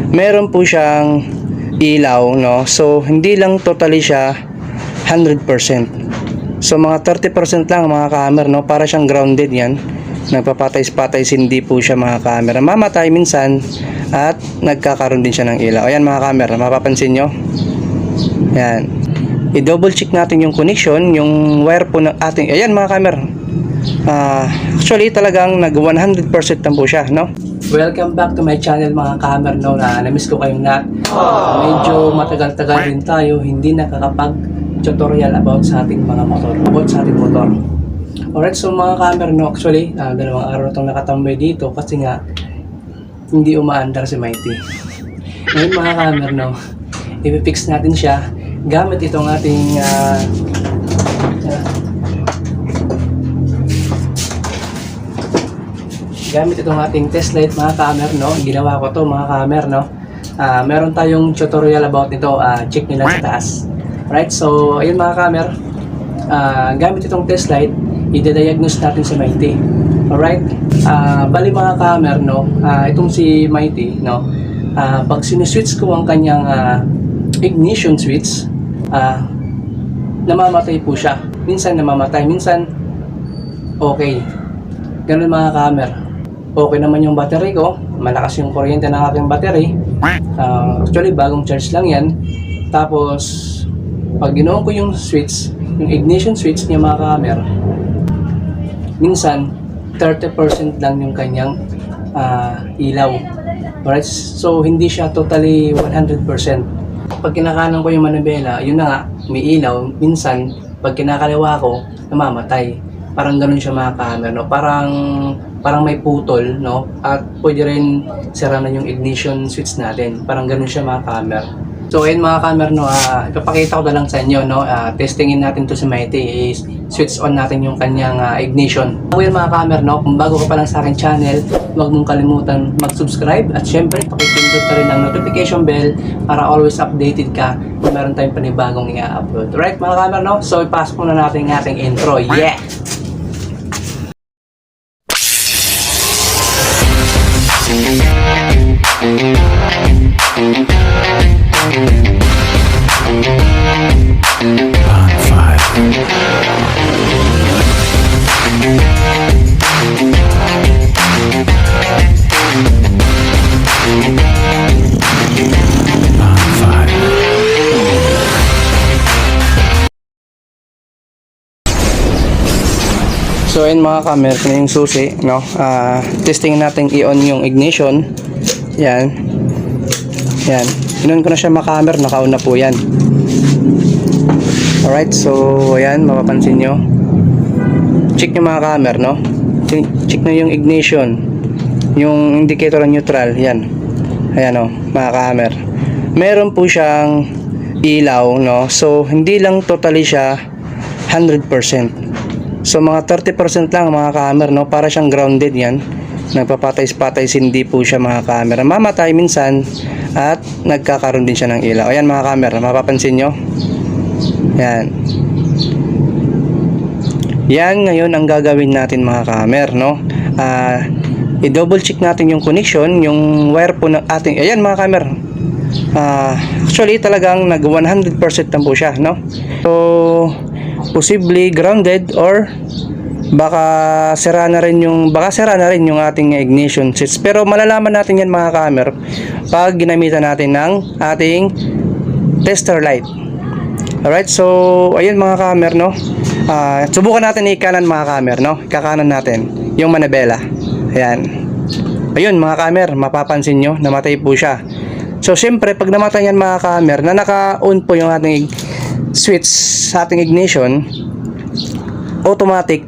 meron po siyang ilaw, no? So hindi lang totally siya 100%. So mga 30% lang mga ka-hammer, no? Para siyang grounded yan. Nagpapatay-patay hindi po siya mga ka-hammer. Mamatay minsan at nagkakaroon din siya ng ilaw. Ayan mga ka-hammer, mapapansin nyo. Ayan. I-double check natin yung connection, yung wire po ng ating, ayan mga ka-hammer. Actually talagang nag 100% lang po siya, no? Welcome back to my channel mga ka-hammer, no? Na-miss ko kayong lahat. Medyo matagal-tagal din tayo hindi nakakapag tutorial about sa ating mga motor, Alright, so mga ka-hammer, no, actually dalawang araw na itong nakatambay dito kasi nga hindi umaandar si Mighty. Ngayon mga ka-hammer, no, i-fix natin siya gamit itong ating test light mga ka-hammer, no. Ginawa ko to mga ka-hammer, no. Meron tayong tutorial about nito, check nyo lang sa taas. Right, so ayun mga ka-hammer, gamit itong test light, i-diagnose natin si Mighty. Alright, bali mga ka-hammer, no, itong si Mighty, no, pag siniswitch ko ang kanyang ignition switch, namamatay po siya. Minsan namamatay, minsan okay. Ganun mga ka-hammer. Okay naman yung battery ko, malakas yung kuryente ng aking battery. Actually bagong charge lang yan. Tapos pag ginawa ko yung switch, yung ignition switch niya mga ka-hammer, minsan 30% lang yung kanyang ilaw. Alright, so hindi siya totally 100%. Pag kinakanan ko yung manibela, yun na nga, may ilaw. Minsan pag kinakaliwa ko, namamatay. Parang ganun siya mga ka-hammer, no? Parang may putol, no? At pwede rin sira na yung ignition switch natin. Parang ganun siya mga ka-hammer. So ayun mga ka-hammer, no, ipapakita ko na lang sa inyo, no, testingin natin to si Mighty, is switch on natin yung kanyang ignition. Well mga ka-hammer, no, kung bago ka pa lang sa aking channel, huwag mong kalimutan mag-subscribe at syempre pakipindot ka rin ang notification bell para always updated ka kung meron tayong panibagong i-upload. Alright mga ka-hammer, no, so ipasok muna natin ang ating intro. Yeah! So ayun mga ka-hammer, ito na yung susi, no? Testing natin i-on yung ignition. Yan. Yan. In-on ko na siya mga ka-hammer, naka-on na po yan. Alright, so ayan, mapapansin nyo. Check nyo mga ka-hammer, no? Check nyo yung ignition. Yung indicator ng neutral, yan. Ayan o, mga ka-hammer. Meron po siyang ilaw, no? So hindi lang totally siya 100%. So mga 30% lang mga ka-hammer, no? Para siyang grounded yan. Nagpapatay-patay hindi po siya mga ka-hammer. Mamatay minsan at nagkakaroon din siya ng ilaw. Ayan mga ka-hammer, mapapansin nyo. Yan. Yan ngayon ang gagawin natin mga ka-hammer, no? I-double check natin yung connection, yung wire po ng ating, ayan mga ka-hammer. Actually talagang nag 100% lang po siya, no? So possibly grounded or baka sira na rin yung ating ignition switch. Pero malalaman natin yan mga ka-hammer pag ginamitan natin ng ating tester light. Alright, so ayun mga ka-hammer, no. Subukan natin ikanan mga ka-hammer, no. Kakanan natin yung manibela. Ayan. Ayun mga ka-hammer, mapapansin nyo, namatay po siya. So syempre pag namatay yan mga ka-hammer, na naka-on po yung ating switch sa ating ignition, automatic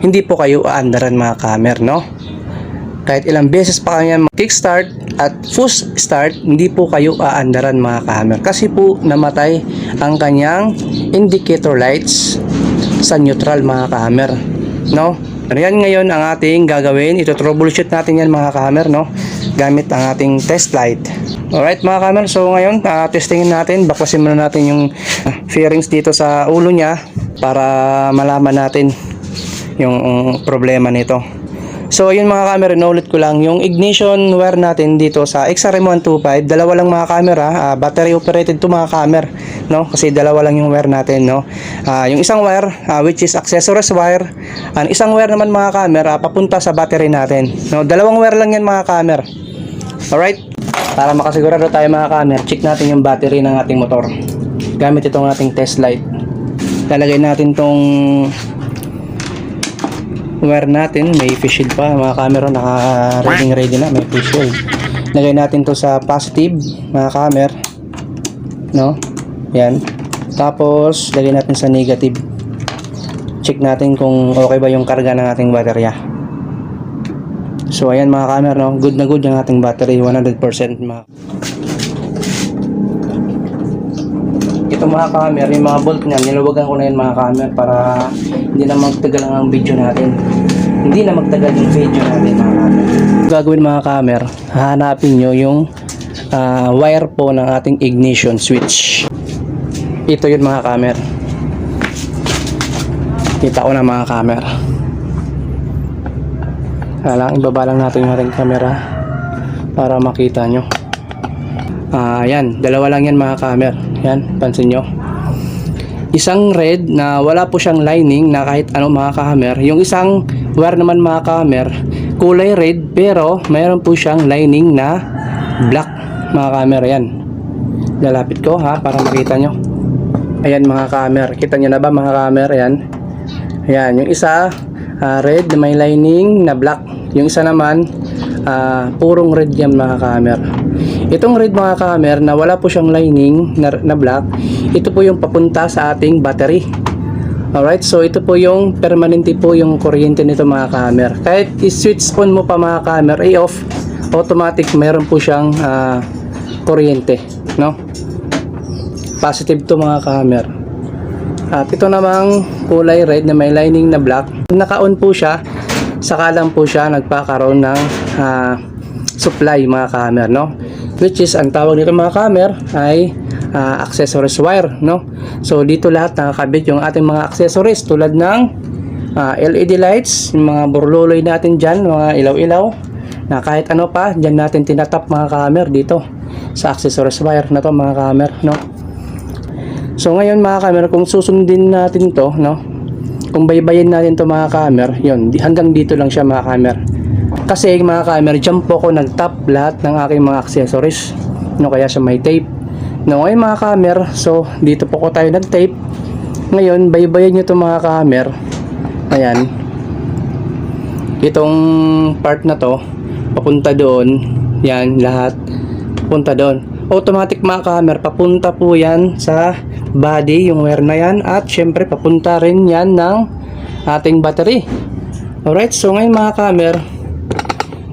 hindi po kayo aandaran mga ka-hammer, no? Kahit ilang beses pa kanya kickstart at push start, hindi po kayo aandaran mga ka-hammer kasi po namatay ang kanyang indicator lights sa neutral mga ka-hammer, no? Ayan ngayon ang ating gagawin, ito troubleshoot natin yan mga ka-hammer, no? Gamit ang ating test light. Alright mga ka-hammer, so ngayon testingin natin, baklasin muna natin yung fairings dito sa ulo niya para malaman natin yung problema nito. So ayun mga camera, inulit ko lang yung ignition wire natin dito sa XRM125. Dalawa lang mga camera, battery operated to mga camera, no? Kasi dalawa lang yung wire natin, no? Yung isang wire which is accessories wire, and isang wire naman mga camera papunta sa battery natin, no? Dalawang wire lang yan mga camera. Alright? Para makasigurado tayo mga camera, check natin yung battery ng ating motor gamit itong ating test light. Lalagay natin tong wire natin, may face shield pa mga camera, naka ready na, may face shield. Lagay natin to sa positive mga camera, no? Yan. Tapos lagay natin sa negative. Check natin kung okay ba yung karga ng ating baterya. So ayan mga camera, no? Good na good yung ating battery, 100% mga. Ito mga camera, yung mga bolt niyan, niluwagan ko na yun mga camera para hindi na magtagal ang video natin. Hindi na magtagal yung video natin mga camera. Gagawin mga camera, hahanapin nyo yung wire po ng ating ignition switch. Ito yun mga camera. Kita ko na mga camera. Ibaba lang natin yung ating camera para makita nyo. Yan, dalawa lang yan mga camera. Yan, pansin nyo. Isang red na wala po siyang lining na kahit ano mga camera. Yung isang wire naman mga camera, kulay red pero mayroon po siyang lining na black mga camera. Yan. Lalapit ko para makita nyo. Ayan mga camera. Kita nyo na ba mga camera? Yan. Ayan, yung isa red na may lining na black. Yung isa naman purong red yan mga camera. Itong red mga camera na wala po siyang lining na black, ito po yung papunta sa ating battery. Alright, so ito po yung permanente po yung kuryente nito mga camera. Kahit i-switch on mo pa mga camera, i-off, automatic meron po siyang kuryente, no? Positive to mga camera. At ito namang kulay red na may lining na black, naka-on po siya, saka lang po siya nagpakaroon ng supply mga camera, no? Which is ang tawag nito mga camera ay accessories wire, no? So dito lahat nakakabit yung ating mga accessories tulad ng LED lights, yung mga burluloy natin dyan, mga ilaw-ilaw na kahit ano pa, dyan natin tinatap mga camera dito sa accessories wire na to mga camera, no? So ngayon mga camera, kung susundin natin to, no? Kung baybayin natin to mga camera, yun, hanggang dito lang siya mga camera. Kasi mga camera, dyan po ako nag-tap lahat ng aking mga accessories, no? Kaya siya may tape, no? Ngayon mga camera, so dito po ko tayo nag-tape. Ngayon baybayin nyo to mga camera. Ayan, itong part na to papunta doon, yan lahat papunta doon. Automatic mga camera, papunta po yan sa body yung wire na yan, at syempre papunta rin yan ng ating battery. Alright, so ngayon mga camera,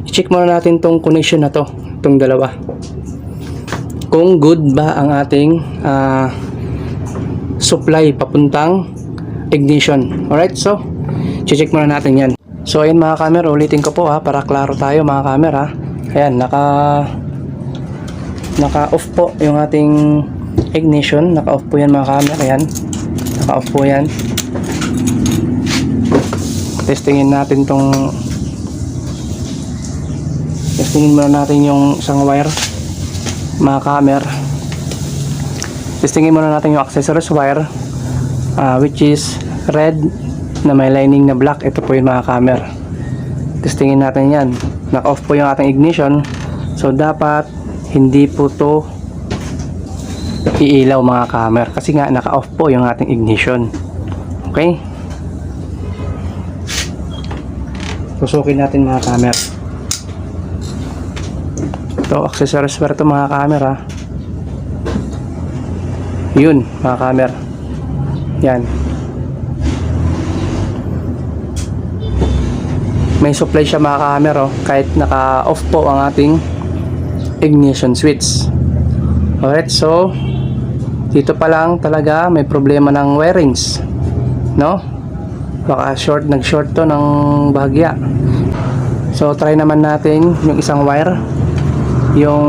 i-check muna natin tong connection na to, itong dalawa, kung good ba ang ating supply papuntang ignition. Alright, so i-check muna natin yan. So ayan mga camera, ulitin ko po para klaro tayo mga camera. Ayan, naka-off po yung ating ignition, naka-off po yan mga camera. Ayan, naka-off po yan. Testingin muna natin yung isang wire mga camera. Testingin muna natin yung accessories wire which is red na may lining na black. Ito po yung mga camera. Testingin natin yan. Naka-off po yung ating ignition, so dapat hindi po to iilaw mga camera kasi nga naka-off po yung ating ignition. Okay, susukin natin mga camera. Ito, accessories wire to mga camera. Yun mga camera, yan, may supply siya mga camera, kahit naka-off po ang ating ignition switch. Alright, so dito pa lang talaga may problema ng wirings, no? Baka nag-short to ng bahagya. So try naman natin yung isang wire, yung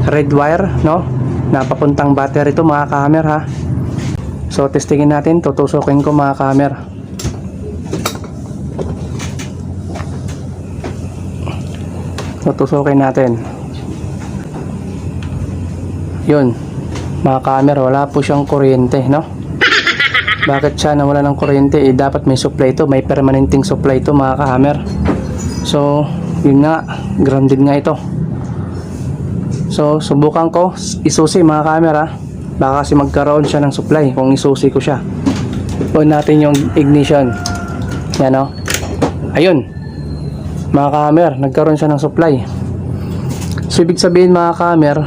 red wire, no? Na papuntang battery to mga camera. So testingin natin, tutusukin ko mga camera. So tusukin natin. Yun, mga kamer, wala po siyang kuryente, no? Bakit siya nawala ng kuryente? Dapat may supply ito, may permanenteng supply ito, mga kamer. So yun nga, grounded nga ito. So subukan ko isusi, mga camera. Baka kasi magkaroon siya ng supply kung isusi ko siya. On natin yung ignition. Yan o. Ayun, mga camera, nagkaroon siya ng supply. So ibig sabihin, mga camera,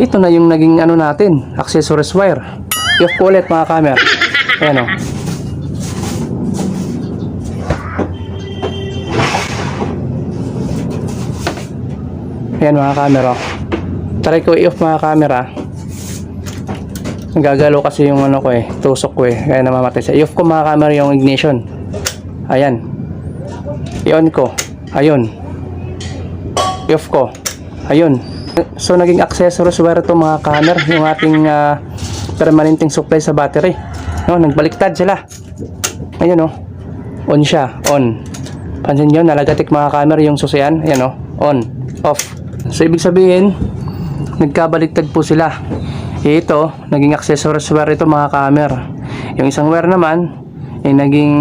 ito na yung naging ano natin, accessories wire. I-off ko ulit, mga camera. Ayan o. Ayan, mga camera. Try ko i-off, mga camera. Nagagalo kasi yung ano ko tusok ko kaya namamatay siya. I-off ko, mga camera, yung ignition. Ayan. I-on ko. Ayun. I-off ko. Ayun. So naging accessories wire to, mga camera, yung ating permanenteng supply sa battery. No, nagbaliktad sila. Ayun oh. On siya, on. Pansin niyo, nalagatik, mga camera, yung susian. Ayan oh. On, off. So ibig sabihin, nagkabaliktad po sila. Ito, naging accessories wire ito, mga camera. Yung isang wire naman ay naging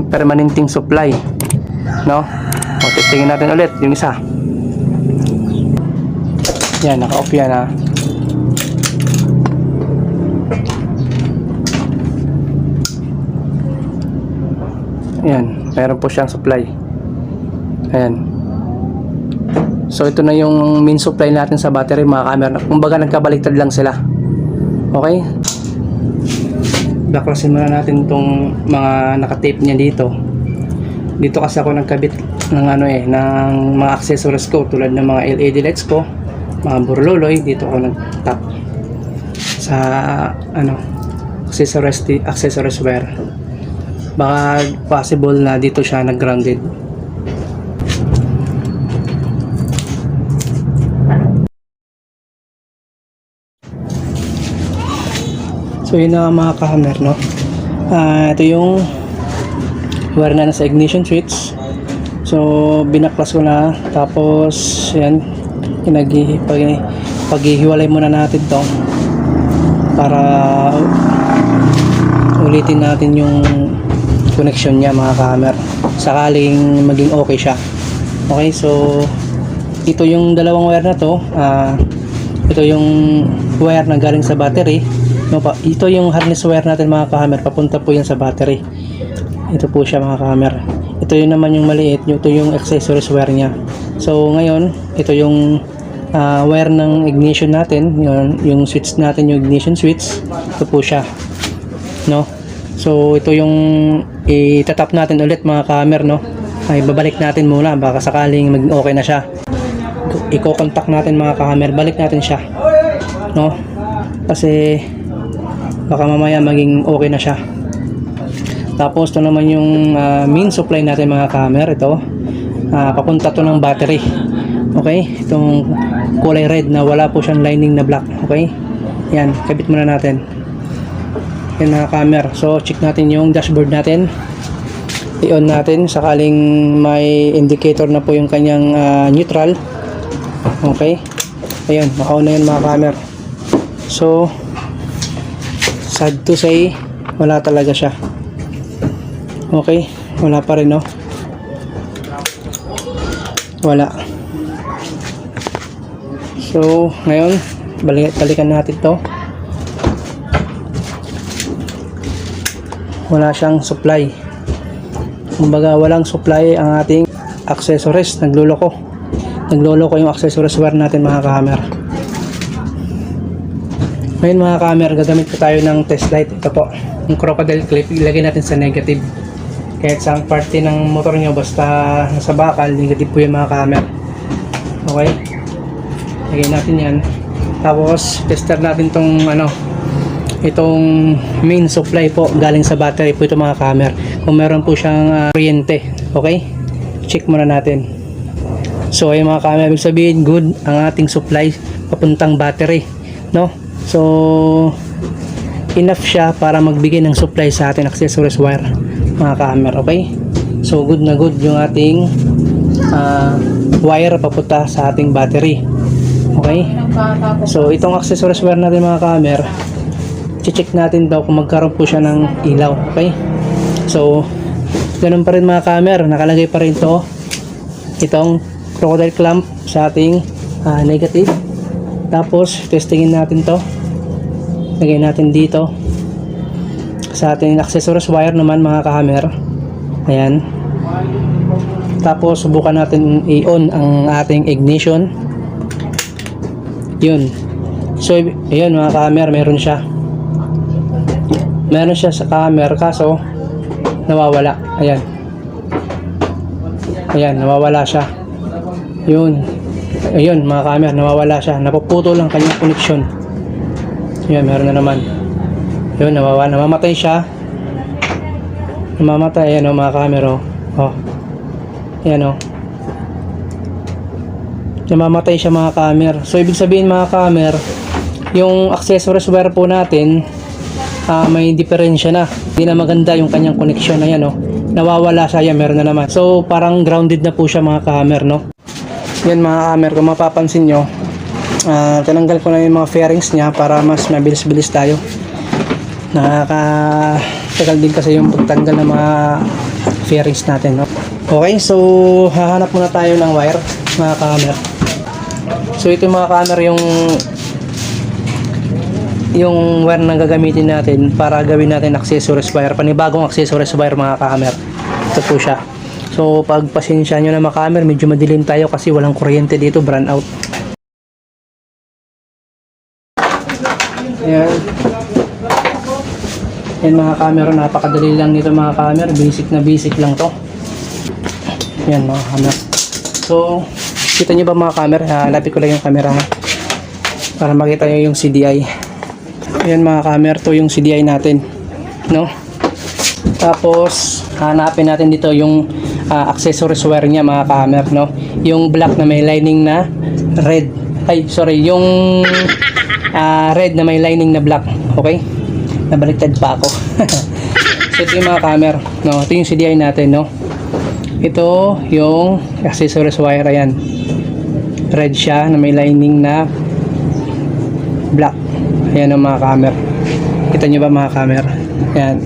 permanenteng supply. No? O, testingin natin ulit yung isa. Yan, naka-off yan ha. Ayan, meron po siyang supply. Ayan. So ito na yung main supply natin sa battery, mga camera. Kumbaga nagkabaliktad lang sila. Okay? Baklasin muna natin itong mga nakatape niya dito. Dito kasi ako nagkabit ng ng mga accessories ko, tulad ng mga LED lights ko, mga burloloy. Dito ako nagtap sa accessories wire. Baka possible na dito siya nag-grounded. So yun na, mga ka-hammer, no? Ito yung wire na nasa ignition switch. So binaklas ko na, tapos yan, paghihiwalay muna natin to para ulitin natin yung connection niya, mga ka-hammer, sakaling maging okay siya. Okay, so ito yung dalawang wire na to. Ito yung wire na galing sa battery. No, ito yung harness wire natin, mga ka-hammer, papunta po yan sa battery. Ito po siya, mga ka-hammer. Ito yung naman yung maliit, ito yung accessories wire nya. So ngayon, ito yung wire ng ignition natin, yung switch natin, yung ignition switch. Ito po siya, no? So ito yung itatap natin ulit, mga ka-hammer, no? Ay babalik natin muna, baka sakaling maging okay na siya. Iko-contact natin, mga ka-hammer, balik natin siya, no? Kasi baka mamaya maging okay na siya. Tapos ito naman yung main supply natin, mga ka-hammer. Ito papunta to ng battery. Okay, itong kulay red na wala po siyang lining na black. Okay, yan, kabit muna natin yan, mga ka-hammer. So check natin yung dashboard natin, i-on natin sakaling may indicator na po yung kanyang neutral. Okay, ayun, naka-on na yun, mga ka-hammer. So sad to say, wala talaga siya. Okay, wala pa rin, no? Wala. So ngayon, balikan natin to. Wala siyang supply. Kumbaga walang supply ang ating accessories. Nagloloko yung accessories wire natin, mga ka-hammer. Ngayon, mga ka-hammer, gagamit po tayo ng test light. Ito po, yung crocodile clip, ilagay natin sa negative. Kahit sa parte ng motor nyo, basta nasa bakal, negative po yung, mga ka-hammer. Okay, lagay natin yan. Tapos tester natin tong itong main supply po galing sa battery po ito, mga ka-hammer, kung meron po siyang kuryente. Okay, check muna natin. So ay, mga ka-hammer, ibig sabihin good ang ating supply papuntang battery, no? So enough siya para magbigay ng supply sa ating accessories wire, mga ka-hammer. Okay, so good na good yung ating wire papunta sa ating battery. Okay? So itong accessories wire natin mga ka-hammer, check natin daw kung magkaroon po siya ng ilaw. Okay? So ganun pa rin mga ka-hammer, nakalagay pa rin itong crocodile clamp sa ating negative. Tapos testingin natin to, lagay natin dito sa ating accessories wire naman mga ka-hammer. Ayan. Tapos subukan natin i-on ang ating ignition. Yun. So ayun mga ka-hammer, meron siya sa camera, kaso nawawala. Ayan, nawawala siya. Yun. Ayun mga ka-hammer, nawawala siya, napuputo lang kanyang connection. Ayan, meron na naman. Yun, namamatay siya. Namamatay. Ayan mga ka-hammer, oh. Ayan, namamatay siya mga ka-hammer. So ibig sabihin mga ka-hammer, yung accessories wire po natin, may diferensya na. Hindi na maganda yung kanyang connection. Ayan, nawawala siya. Yan, meron na naman. So parang grounded na po siya mga ka-hammer, no? Yan mga ka-hammer, kung mapapansin nyo, tinanggal ko na yung mga fairings niya para mas mabilis-bilis tayo. Nakakatagal din kasi yung pagtanggal ng mga fairings natin, no? Okay, so hahanap muna tayo ng wire mga ka-hammer. So ito mga ka-hammer, yung wire na gagamitin natin para gawin natin accessories wire, panibagong accessories wire mga ka-hammer. Ito po siya. So pagpasensya nyo na mga ka-hammer, medyo madilim tayo kasi walang kuryente dito, brand out. Ayan. Yan mga ka-hammer, napakadali lang nito mga ka-hammer, basic lang to. Yan mga ka-hammer. So kita nyo ba mga ka-hammer, lapit ko lang yung camera para makita nyo yung CDI. Ayan mga ka-hammer, to yung CDI natin, no? Tapos hanapin natin dito yung accessories wire niya mga ka-hammer, no? Yung black na may lining na red. Ay, sorry, yung red na may lining na black. Okay? Nabaliktad pa ako. So ito yung mga ka-hammer, no? Ito yung CDI natin, no? Ito yung accessories wire. Ayan, red siya na may lining na black. Ayan ang mga ka-hammer. Kita nyo ba mga ka-hammer? Ayan.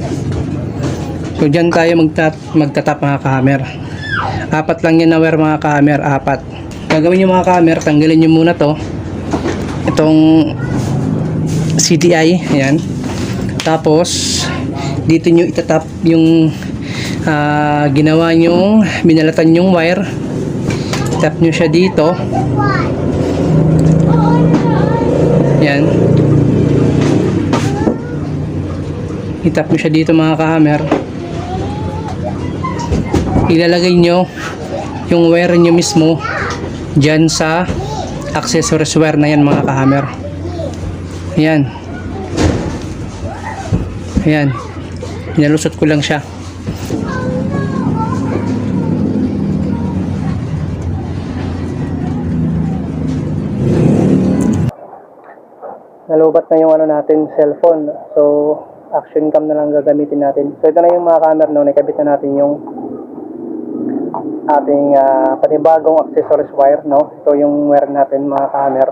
So dyan tayo magtatap mga ka-hammer. 4 lang yan na wire mga ka-hammer, 4. Gagawin nyo mga ka-hammer, tanggalin nyo muna to, itong CDI. Ayan. Tapos dito nyo itatap yung ginawa nyong binalatan yung wire. Tap nyo siya dito. Yan, itap nyo siya dito mga ka-hammer. Ilalagay nyo yung wire nyo mismo dyan sa accessories wire na yan mga ka-hammer. Ayan, ayan, inalusot ko lang siya. Nalubat na yung natin, cellphone. So action cam na lang gagamitin natin. So ito na yung mga camera, no, nakabit na natin yung ating panibagong accessories wire, no. Ito yung wire natin mga camera.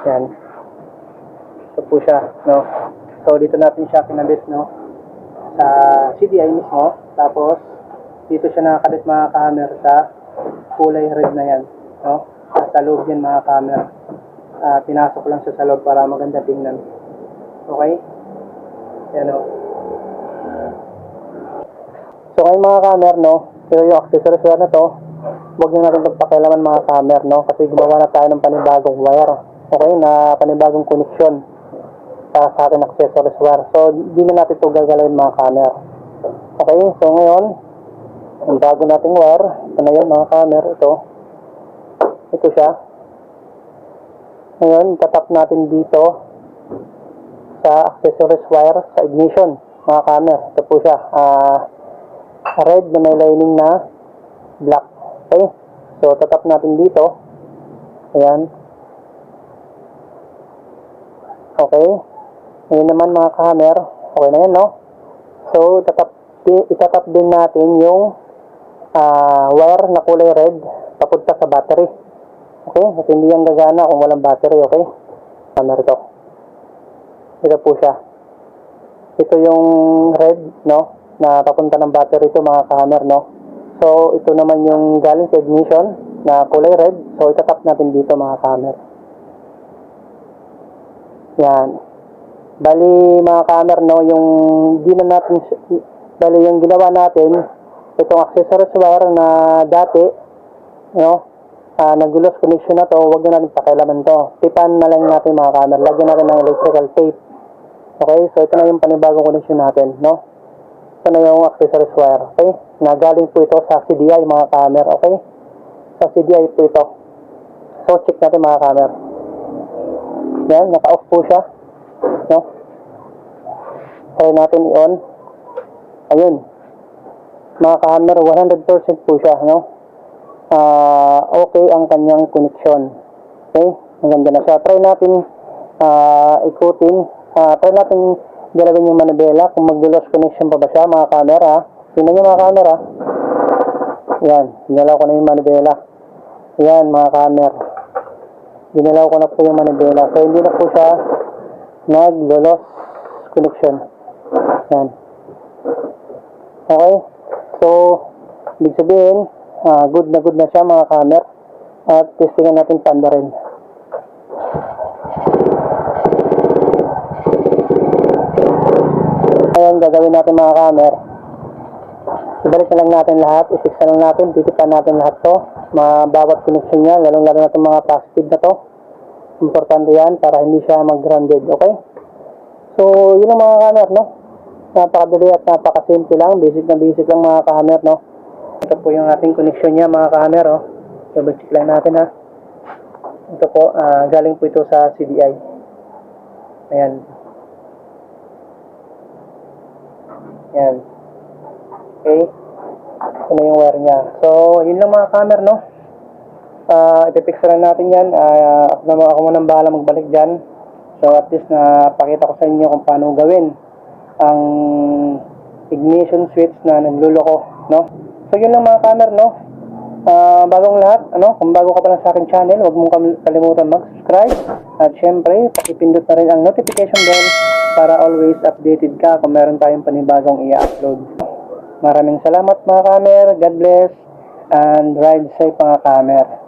Yan. Ito po siya, no. So dito natin siya kinabit, no, sa CDI mismo. Tapos dito siya nakakabit mga camera sa kulay red na yan, no. Sa loob yan mga camera. Pinasok lang siya sa loob para maganda tingnan. Okay? Yan o. So ngayon mga camera, no, ito yung accessories wire na to. Huwag nyo natin pagpakialaman mga camera, no, kasi gumawa na tayo ng panibagong wire. Okay? Na panibagong connection para sa ating accessories wire. So hindi na natin ito gagalawin mga camera. Okay? So ngayon, ang bago nating wire, ito na yun mga camera. Ito siya. Ngayon, tatap natin dito sa accessories wire sa ignition mga camera. Ito po siya, red na may lining na black. Okay, so tatap natin dito. Ayan. Okay, ngayon naman mga camera, okay na yan, no? So itatap din natin yung wire na kulay red papunta sa battery. Okay? At hindi yan gagana kung walang battery, okay? Camera ito. Ito po siya. Ito yung red, no? Na papunta ng battery ito, mga ka-hammer, no? So, ito naman yung galing sa ignition na kulay red. So, itatap natin dito, mga ka-hammer. Yan. Bali, mga ka-hammer, no? Yung ginawa natin, itong accessories wire na dati, no? Nag-loose connection na to, huwag na natin pakialaman to. Tipan na lang natin, mga ka-hammer. Lagyan natin ng electrical tape. Okay, so ito na yung panibagong connection natin, no? Ito na yung accessories wire, okay? Nagaling po ito sa CDI, mga ka-hammer, okay? Sa CDI po ito. So, check natin, mga ka-hammer. Yan, naka-off po siya, no? Try natin i-on. Ayun. Mga ka-hammer, 100% po siya, no? Okay ang kanyang connection. Okay? Maganda na siya. Try natin ikutin. Try natin galawin yung manibela kung mag-loss connection pa ba siya, mga camera. Tingnan nyo, mga camera. Yan, ginalaw ko na yung manibela. Yan, mga camera. Ginalaw ko na po yung manibela. So, hindi na po siya nag-loss connection. Yan. Okay. So, ibig sabihin, good na siya, mga camera. At testingan natin panda rin. Ayan, gagawin natin, mga camera. Ibalik na lang natin lahat, i-fix na lang natin, titipan natin lahat to, bawat connection niya, lalong-lalo na itong mga positive na to. Importante yan para hindi siya mag-grounded, okay? So, yun ang, mga camera, no? Napakadali at napakasimple lang, basic lang, mga camera, no? Ito po yung ating connection niya, mga camera, oh. Double check lang natin, ha? Ito po, galing po ito sa CDI. Ayan. Yan. Okay. Ito na yung wire niya. So, yun lang, mga camera, no? Ipipix lang natin yan. Ako munang bahala magbalik dyan. So, at least na pakita ko sa inyo kung paano gawin ang ignition switch na nagluloko, no? So, yun lang, mga camera, no? Bagong lahat, kung bago ka pa lang sa aking channel, huwag mong kalimutan mag-subscribe. At syempre, pakipindot na rin ang notification bell para always updated ka kung meron tayong panibagong i-upload. Maraming salamat, mga camera. God bless and ride safe, mga camera.